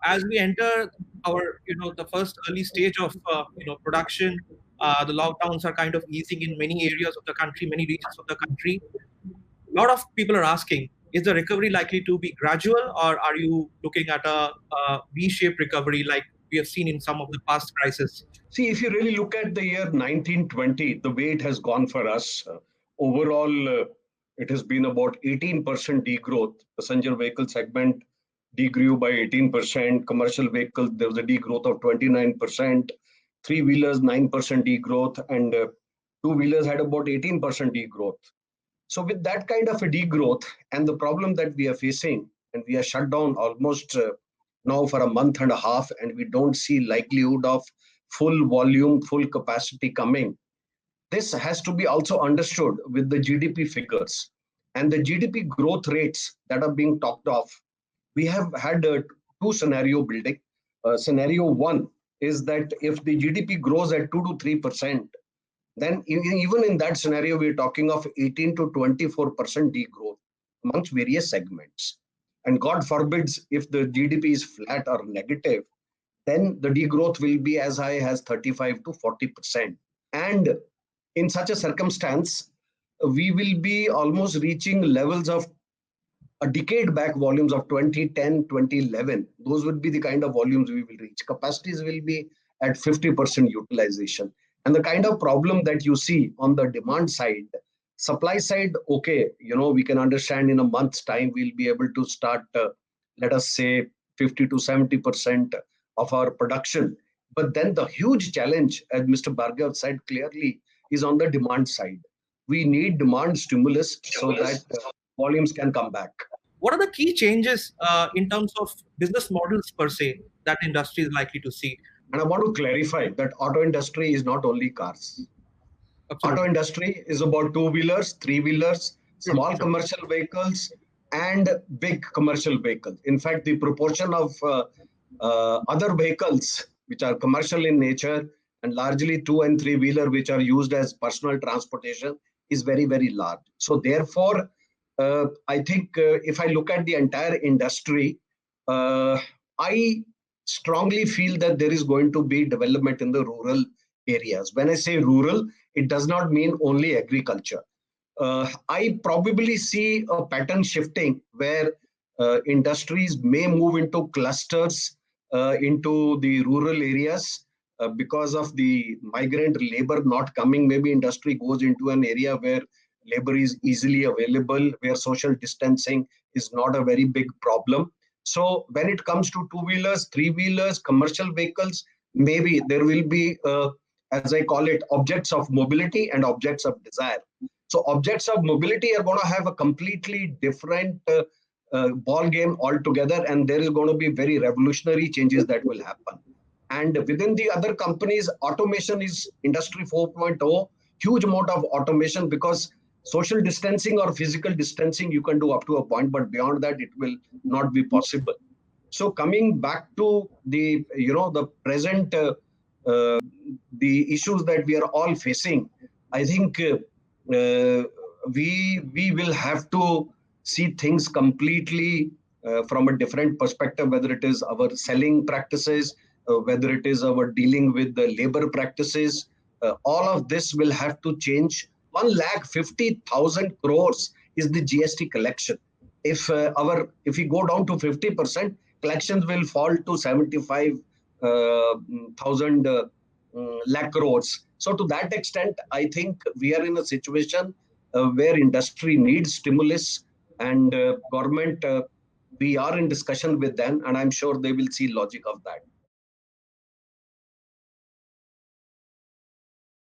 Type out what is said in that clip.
as we enter our, the first early stage of, production, the lockdowns are kind of easing in many areas of the country, many regions of the country. A lot of people are asking, is the recovery likely to be gradual, or are you looking at a V-shaped recovery like we have seen in some of the past crises? See, if you really look at the year 1920, the way it has gone for us, overall, it has been about 18% degrowth. Passenger vehicle segment degrew by 18%. Commercial vehicles, there was a degrowth of 29%. Three-wheelers, 9% degrowth. And two-wheelers had about 18% degrowth. So with that kind of a degrowth and the problem that we are facing, and we are shut down almost now for a month and a half, and we don't see likelihood of full volume, full capacity coming. This has to be also understood with the GDP figures and the GDP growth rates that are being talked of. We have had two scenario building. Scenario one is that if the GDP grows at 2 to 3%, then even in that scenario, we're talking of 18 to 24% degrowth amongst various segments. And God forbids if the GDP is flat or negative, then the degrowth will be as high as 35 to 40%. And in such a circumstance, we will be almost reaching levels of a decade back volumes of 2010, 2011. Those would be the kind of volumes we will reach. Capacities will be at 50% utilization. And the kind of problem that you see on the demand side, supply side, okay, we can understand in a month's time, we'll be able to start, let us say, 50 to 70% of our production. But then the huge challenge, as Mr. Bhargav said clearly, is on the demand side. We need demand stimulus so that volumes can come back. What are the key changes in terms of business models per se that industry is likely to see? And I want to clarify that auto industry is not only cars. Absolutely. Auto industry is about two-wheelers, three-wheelers, small commercial vehicles, and big commercial vehicles. In fact, the proportion of other vehicles which are commercial in nature and largely two and three-wheeler which are used as personal transportation is very, very large. So therefore, I think if I look at the entire industry, I strongly feel that there is going to be development in the rural areas. When I say rural, it does not mean only agriculture. I probably see a pattern shifting where industries may move into clusters into the rural areas because of the migrant labor not coming. Maybe industry goes into an area where labor is easily available, where social distancing is not a very big problem. So when it comes to two-wheelers, three-wheelers, commercial vehicles, maybe there will be, as I call it, objects of mobility and objects of desire. So objects of mobility are going to have a completely different ball game altogether, and there is going to be very revolutionary changes that will happen. And within the other companies, automation is Industry 4.0, huge amount of automation, because social distancing or physical distancing you can do up to a point, but beyond that it will not be possible. So coming back to the the present the issues that we are all facing, I think we will have to see things completely from a different perspective, whether it is our selling practices, whether it is our dealing with the labor practices. All of this will have to change. 1,50,000 crores is the GST collection. If we go down to 50%, collections will fall to 75,000 lakh crores. So to that extent, I think we are in a situation where industry needs stimulus, and government, we are in discussion with them, and I'm sure they will see logic of that.